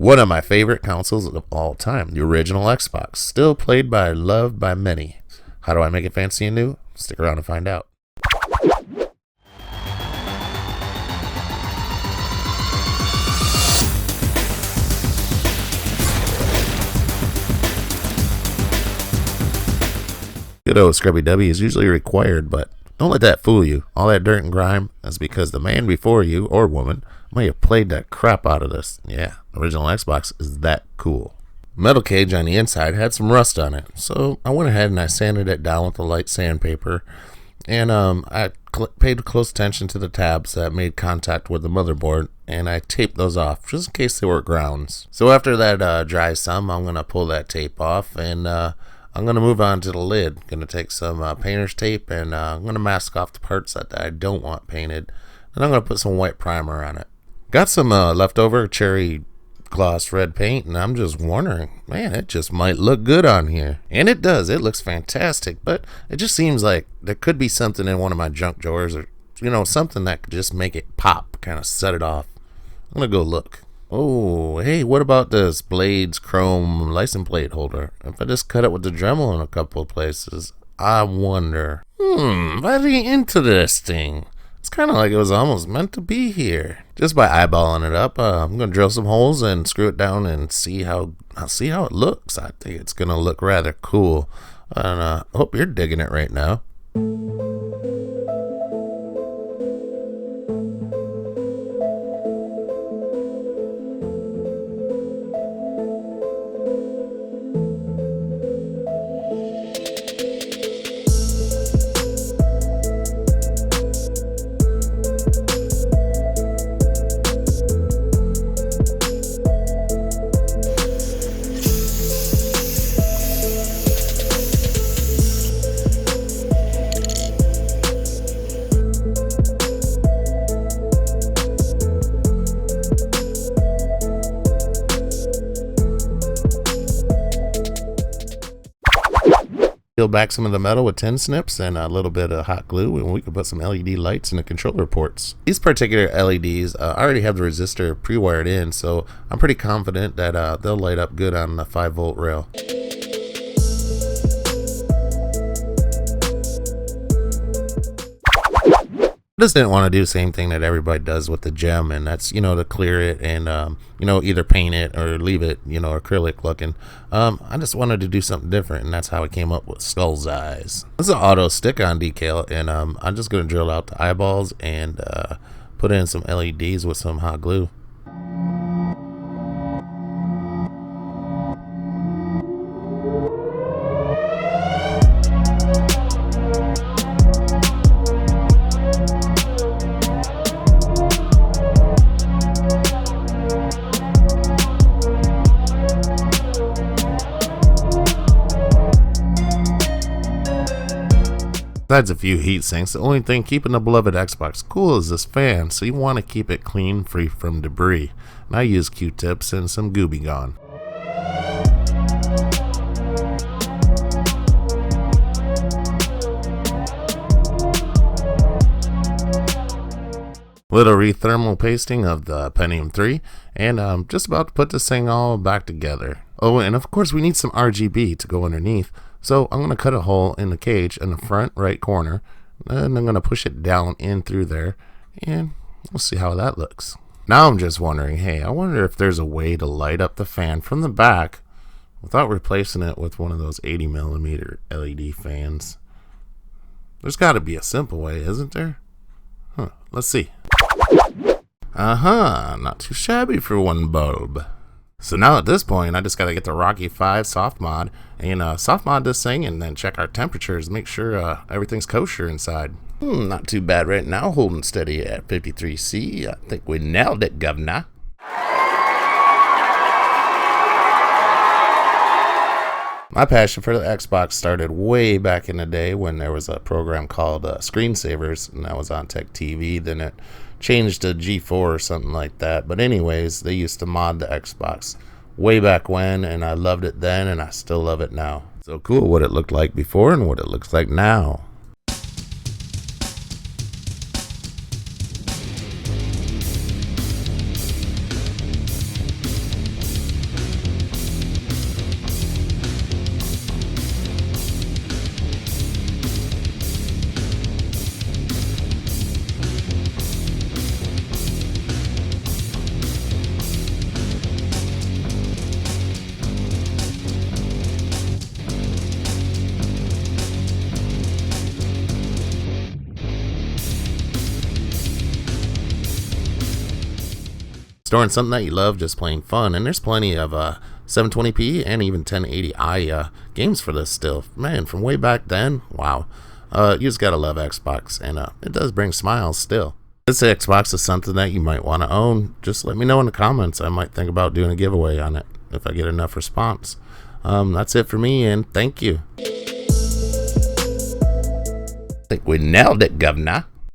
One of my favorite consoles of all time, the original Xbox, still played by, loved by many. How do I make it fancy and new? Stick around to find out. Good old Scrubby W is usually required, but don't let that fool you. All that dirt and grime is because the man before you, or woman, may have played that crap out of this. Yeah, original Xbox is that cool. Metal cage on the inside had some rust on it, so I went ahead and I sanded it down with a light sandpaper, and I paid close attention to the tabs that made contact with the motherboard, and I taped those off just in case they were grounds. So after that dries some, I'm going to pull that tape off, and I'm going to move on to the lid. Going to take some painter's tape, and I'm going to mask off the parts that I don't want painted. And I'm going to put some white primer on it. Got some leftover cherry gloss red paint, and I'm just wondering, man, it just might look good on here. And it does. It looks fantastic, but it just seems like there could be something in one of my junk drawers, or, you know, something that could just make it pop, kind of set it off. I'm going to go look. Oh, hey, what about this Blades Chrome license plate holder? If I just cut it with the Dremel in a couple of places, I wonder. Very interesting. It's kind of like it was almost meant to be here. Just by eyeballing it up, I'm going to drill some holes and screw it down and see how it looks. I think it's going to look rather cool. And I hope you're digging it right now. Peel back some of the metal with tin snips and a little bit of hot glue, and we can put some LED lights in the controller ports. These particular LEDs, I already have the resistor pre-wired in, so I'm pretty confident that they'll light up good on the 5-volt rail. I just didn't want to do the same thing that everybody does with the gem, and that's, you know, to clear it and, you know, either paint it or leave it, you know, acrylic looking. I just wanted to do something different, and that's how I came up with Skull's Eyes. This is an auto stick-on decal, and I'm just going to drill out the eyeballs and put in some LEDs with some hot glue. Besides a few heat sinks, the only thing keeping the beloved Xbox cool is this fan, so you want to keep it clean, free from debris. And I use Q-tips and some Gooby Gone. Little rethermal pasting of the Pentium 3, and I'm just about to put this thing all back together. Oh, and of course we need some RGB to go underneath. So I'm going to cut a hole in the cage in the front right corner, and I'm going to push it down in through there, and we'll see how that looks. Now I'm just wondering, hey, I wonder if there's a way to light up the fan from the back without replacing it with one of those 80mm LED fans. There's got to be a simple way, isn't there? Let's see. Not too shabby for one bulb. So now at this point, I just got to get the Rocky 5 Softmod and Softmod this thing, and then check our temperatures, make sure everything's kosher inside. Not too bad right now, holding steady at 53C. I think we nailed it, governor. My passion for the Xbox started way back in the day when there was a program called Screensavers, and that was on Tech TV. Then it changed to G4 or something like that. But anyways, they used to mod the Xbox way back when, and I loved it then, and I still love it now. So cool what it looked like before and what it looks like now. Storing something that you love, just plain fun. And there's plenty of 720p and even 1080i games for this still. Man, from way back then, wow. You just gotta love Xbox, and it does bring smiles still. This Xbox is something that you might want to own. Just let me know in the comments. I might think about doing a giveaway on it if I get enough response. That's it for me, and thank you. I think we nailed it, governor.